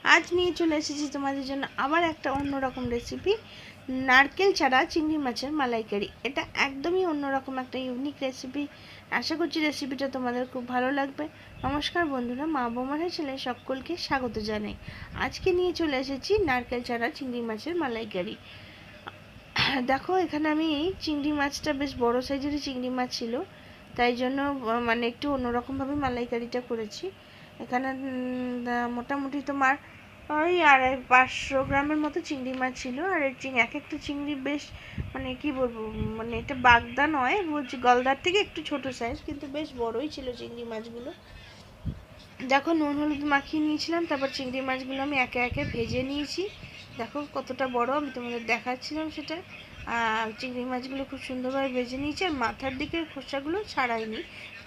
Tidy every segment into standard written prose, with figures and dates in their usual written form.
আজ নিয়ে চলে এসেছি তোমাদের জন্য আবার একটা অন্যরকম রেসিপি, নারকেল ছাড়া চিংড়ি মাছের মালাইকারি। এটা একদমই অন্যরকম একটা ইউনিক রেসিপি। আশা করছি রেসিপিটা তোমাদের খুব ভালো লাগবে। নমস্কার বন্ধুরা, মা বৌমার ছেলে সকলকে স্বাগত জানাই। আজকে নিয়ে চলে এসেছি নারকেল ছাড়া চিংড়ি মাছের মালাইকারি। দেখো, এখানে আমি চিংড়ি মাছটা বেশ বড় সাইজেরই চিংড়ি মাছ ছিল, তাই জন্য মানে একটু অন্যরকমভাবে মালাইকারিটা করেছি। এখানে মোটামুটি তোমার ওই 500 গ্রামের মতো চিংড়ি মাছ ছিল। আর এক একটা চিংড়ি বেশ মানে কি বলবো, মানে এটা বাগদা নয়, বলছি গলদার থেকে একটু ছোট সাইজ, কিন্তু বেশ বড়ই ছিল চিংড়ি মাছগুলো। দেখো, নুন হলুদ মাখিয়ে নিয়েছিলাম, তারপর চিংড়ি মাছগুলো আমি একে একে ভেজে নিয়েছি। দেখো কতটা বড়, আমি তোমাদের দেখাচ্ছিলাম সেটা। আর চিংড়ি মাছগুলো খুব সুন্দরভাবে ভেজে নিয়েছি, আর মাথার দিকের খোসাগুলো ছাড়াইনি,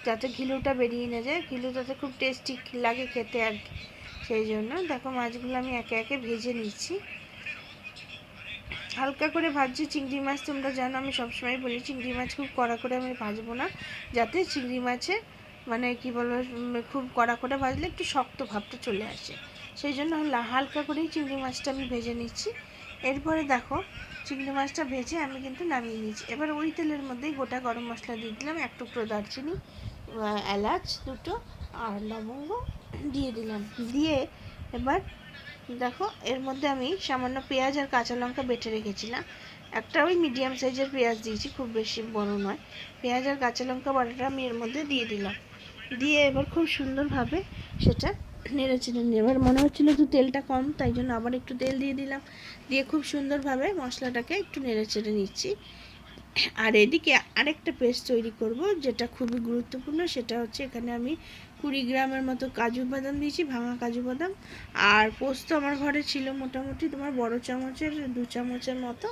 যাতে ঘিলুটা বেরিয়ে না যায়। ঘিলুটাতে খুব টেস্টি লাগে খেতে আর কি, সেই জন্য দেখো মাছগুলো আমি একে একে ভেজে নিচ্ছি। হালকা করে ভাজছি চিংড়ি মাছ। তোমরা জানো আমি সবসময় বলি চিংড়ি মাছ খুব কড়া করে আমি ভাজবো না, যাতে চিংড়ি মাছের মানে কি বলবো, খুব কড়া করে ভাজলে একটু শক্ত ভাবটা চলে আসে, সেই জন্য হালকা করেই চিংড়ি মাছটা আমি ভেজে নিচ্ছি। এরপরে দেখো, চিংড়ি মাছটা ভেজে আমি কিন্তু নামিয়ে নিচ্ছি। এবার ওই তেলের মধ্যেই গোটা গরম মশলা দিয়ে দিলাম, এক টুকরো দারচিনি, এলাচ দুটো আর লবঙ্গ দিয়ে দিলাম। দিয়ে এবার দেখো, এর মধ্যে আমি সামান্য পেঁয়াজ আর কাঁচা লঙ্কা বেটে রেখেছিলাম। একটা ওই মিডিয়াম সাইজের পেঁয়াজ দিয়েছি, খুব বেশি বড় নয়। পেঁয়াজ আর কাঁচা লঙ্কা বাটাটা আমি এর মধ্যে দিয়ে দিলাম। দিয়ে এবার খুব সুন্দরভাবে সেটা নেড়ে চেড়ে নিয়ে, এবার মনে হচ্ছিলো একটু তেলটা কম, তাই জন্য আবার একটু তেল দিয়ে দিলাম। দিয়ে খুব সুন্দরভাবে মশলাটাকে একটু নেড়ে চেড়ে নিচ্ছি। আর এদিকে আরেকটা পেস্ট তৈরি করব, যেটা খুবই গুরুত্বপূর্ণ। সেটা হচ্ছে, এখানে আমি 20 গ্রামের মতো কাজু বাদাম দিয়েছি, ভাঙা কাজু বাদাম। আর পোস্ত আমার ঘরে ছিল মোটামুটি তোমার বড় চামচের 2 চামচের মতো,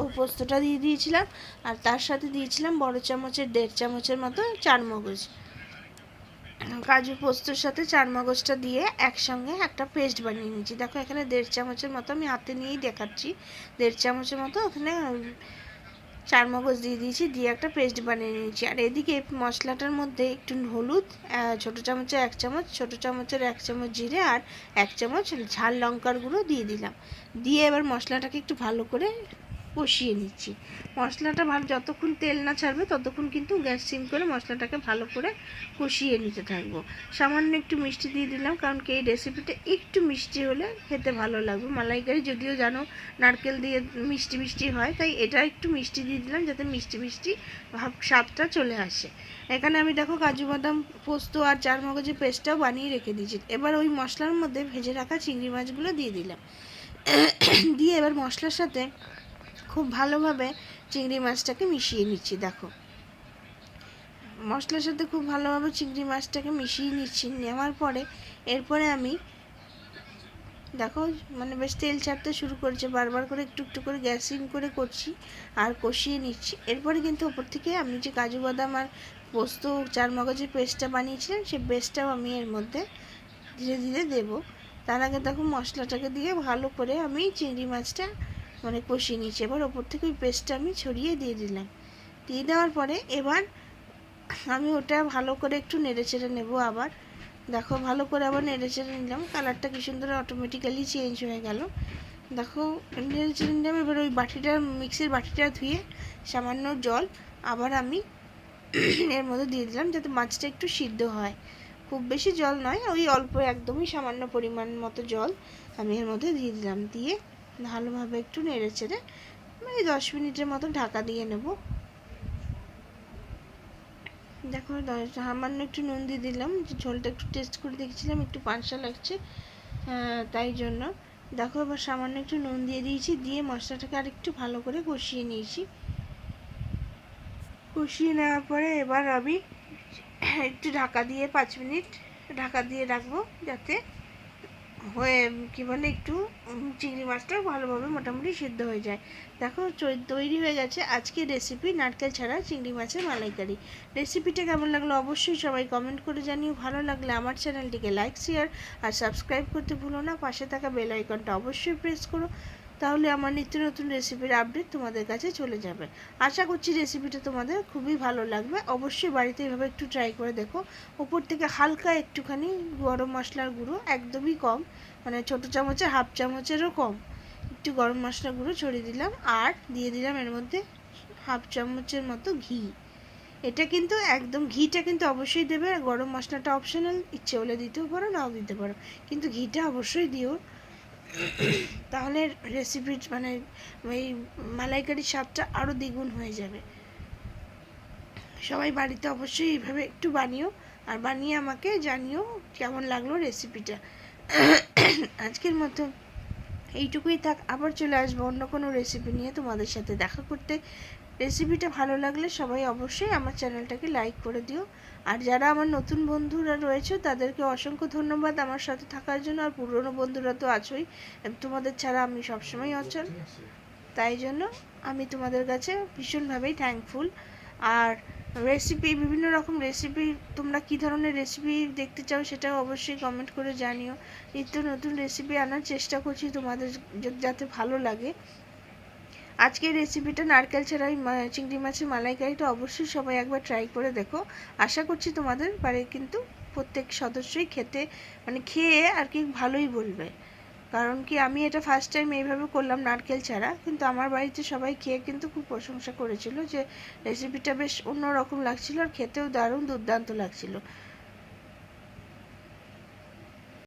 ওই পোস্তটা দিয়ে দিয়েছিলাম। আর তার সাথে দিয়েছিলাম বড় চামচের 1.5 চামচের মতো চারমগজ। কাজু পোস্তর সাথে চারমগজটা দিয়ে একসঙ্গে একটা পেস্ট বানিয়ে নিয়েছি। দেখো, এখানে 1.5 চামচের মতো আমি হাতে নিয়েই দেখাচ্ছি, 1.5 চামচের মতো ওখানে চারমগজ দিয়ে দিয়েছি, দিয়ে একটা পেস্ট বানিয়ে নিয়েছি। আর এদিকে মশলাটার মধ্যে একটু হলুদ, ছোটো চামচের 1 চামচ, ছোটো চামচের 1 চামচ জিরে, আর 1 চামচ ঝাল লঙ্কার গুঁড়ো দিয়ে দিলাম। দিয়ে এবার মশলাটাকে একটু ভালো করে কষিয়ে নিচ্ছি। মশলাটা যতক্ষণ তেল না ছাড়বে ততক্ষণ কিন্তু গ্যাস সিম করে মশলাটাকে ভালো করে কষিয়ে নিতে থাকবো। সামান্য একটু মিষ্টি দিয়ে দিলাম, কারণ কি এই রেসিপিটা একটু মিষ্টি হলে খেতে ভালো লাগবে। মালাইকারি যদিও জানো নারকেল দিয়ে মিষ্টি মিষ্টি হয়, তাই এটা একটু মিষ্টি দিয়ে দিলাম, যাতে মিষ্টি মিষ্টি ভাব স্বাদটা চলে আসে। এখানে আমি দেখো কাজু বাদাম, পোস্ত আর চারমগজের পেস্টটাও বানিয়ে রেখে দিয়েছি। এবার ওই মশলার মধ্যে ভেজে রাখা চিংড়ি মাছগুলো দিয়ে দিলাম। দিয়ে এবার মশলার সাথে খুব ভালোভাবে চিংড়ি মাছটাকে মিশিয়ে নিচ্ছি। দেখো, মশলার সাথে খুব ভালোভাবে চিংড়ি মাছটাকে মিশিয়ে নিচ্ছি। নেওয়ার পরে এরপরে আমি দেখো মানে বেশ তেল ছাড়তে শুরু করেছে, বারবার করে একটু একটু করে গ্যাস সিম করে করছি আর কষিয়ে নিচ্ছি। এরপরে কিন্তু ওপর থেকে আমি যে কাজু বাদাম আর পোস্ত চারমগজের পেস্টটা বানিয়েছিলাম, সেই পেস্টটাও আমি এর মধ্যে ধীরে ধীরে দেবো। তার আগে দেখো মশলাটাকে দিয়ে ভালো করে আমি চিংড়ি মাছটা মানে কষিয়ে নিচ্ছি। এবার ওপর থেকে ওই পেস্টটা আমি ছড়িয়ে দিয়ে দিলাম। দিয়ে দেওয়ার পরে এবার আমি ওটা ভালো করে একটু নেড়ে চেড়ে নেবো। আবার দেখো ভালো করে আবার নেড়ে চেড়ে নিলাম, কালারটা কি সুন্দর অটোমেটিক্যালি চেঞ্জ হয়ে গেল। দেখো নেড়ে চেড়ে নিলাম। এবার ওই বাটিটা, মিক্সির বাটিটা ধুয়ে সামান্য জল আবার আমি এর মধ্যে দিয়ে দিলাম, যাতে মাছটা একটু সিদ্ধ হয়। খুব বেশি জল নয়, ওই অল্প একদমই সামান্য পরিমাণ মতো জল আমি এর মধ্যে দিয়ে দিলাম। দিয়ে ভালোভাবে একটু নেড়ে চেড়ে মানে 10 মিনিটের মতো ঢাকা দিয়ে নেব। দেখো সামান্য একটু নুন দিয়ে দিলাম, ঝোলটা একটু টেস্ট করে দেখছিলাম একটু পানসা লাগছে, তাই জন্য দেখো এবার সামান্য একটু নুন দিয়ে দিয়েছি। দিয়ে মশলাটাকে আর একটু ভালো করে কষিয়ে নিয়েছি। কষিয়ে নেওয়ার পরে এবার আমি একটু ঢাকা দিয়ে 5 মিনিট ঢাকা দিয়ে রাখবো, যাতে হয়ে কী বলে একটু চিংড়ি মাছটাও ভালোভাবে মোটামুটি সিদ্ধ হয়ে যায়। দেখো তৈরি হয়ে গেছে আজকের রেসিপি, নারকেল ছাড়া চিংড়ি মাছের মালাইকারি। রেসিপিটা কেমন লাগলো অবশ্যই সবাই কমেন্ট করে জানিও। ভালো লাগলে আমার চ্যানেলটিকে লাইক, শেয়ার আর সাবস্ক্রাইব করতে ভুলো না। পাশে থাকা বেল আইকনটা অবশ্যই প্রেস করো। তাহলে আমার নিত্য নতুন রেসিপির আপডেট তোমাদের কাছে চলে যাবে। আশা করছি রেসিপিটা তোমাদের খুবই ভালো লাগবে। অবশ্যই বাড়িতে এভাবে একটু ট্রাই করে দেখো। উপর থেকে হালকা একটুখানি গরম মশলার গুঁড়ো, একদমই কম, মানে ছোটো চামচের হাফ চামচেরও কম একটু গরম মশলা গুঁড়ো ছড়িয়ে দিলাম। আর দিয়ে দিলাম এর মধ্যে হাফ চামচের মতো ঘি। এটা কিন্তু একদম, ঘিটা কিন্তু অবশ্যই দেবে। গরম মশলাটা অপশনাল, ইচ্ছে হলে দিতেও পারো, নাও দিতে পারো, কিন্তু ঘিটা অবশ্যই দিও। তাহলে রেসিপির মানে এই মালাইকারির স্বাদটা আরও দ্বিগুণ হয়ে যাবে। সবাই বাড়িতে অবশ্যই এইভাবে একটু বানিও, আর বানিয়ে আমাকে জানিও কেমন লাগলো রেসিপিটা। আজকের মতো এইটুকুই থাক, আবার চলে আসবো অন্য কোনো রেসিপি নিয়ে তোমাদের সাথে দেখা করতে। রেসিপিটা ভালো লাগলে সবাই অবশ্যই আমার চ্যানেলটাকে লাইক করে দিও। আর যারা আমার নতুন বন্ধুরা রয়েছে তাদেরকে অসংখ্য ধন্যবাদ আমার সাথে থাকার জন্য। আর পুরনো বন্ধুরা তো আছোই, তোমাদের ছাড়া আমি সবসময় অচল, তাই জন্য আমি তোমাদের কাছে ভীষণভাবেই থ্যাঙ্কফুল। আর রেসিপি, বিভিন্ন রকম রেসিপি, তোমরা কী ধরনের রেসিপি দেখতে চাও সেটাও অবশ্যই কমেন্ট করে জানিও। নিত্য নতুন রেসিপি আনার চেষ্টা করছি তোমাদের যাতে ভালো লাগে। আজকের রেসিপিটা নারকেল ছাড়া চিংড়ি মাছের মালাইকারিটা অবশ্যই সবাই একবার ট্রাই করে দেখো। আশা করছি তোমাদের বাড়ির কিন্তু প্রত্যেক সদস্যই খেতে, মানে খেয়ে আর কি ভালোই বলবে। কারণ কি, আমি এটা ফার্স্ট টাইম এইভাবে করলাম নারকেল ছাড়া, কিন্তু আমার বাড়িতে সবাই খেয়ে কিন্তু খুব প্রশংসা করেছিল যে রেসিপিটা বেশ অন্যরকম লাগছিল আর খেতেও দারুণ দুর্দান্ত লাগছিল।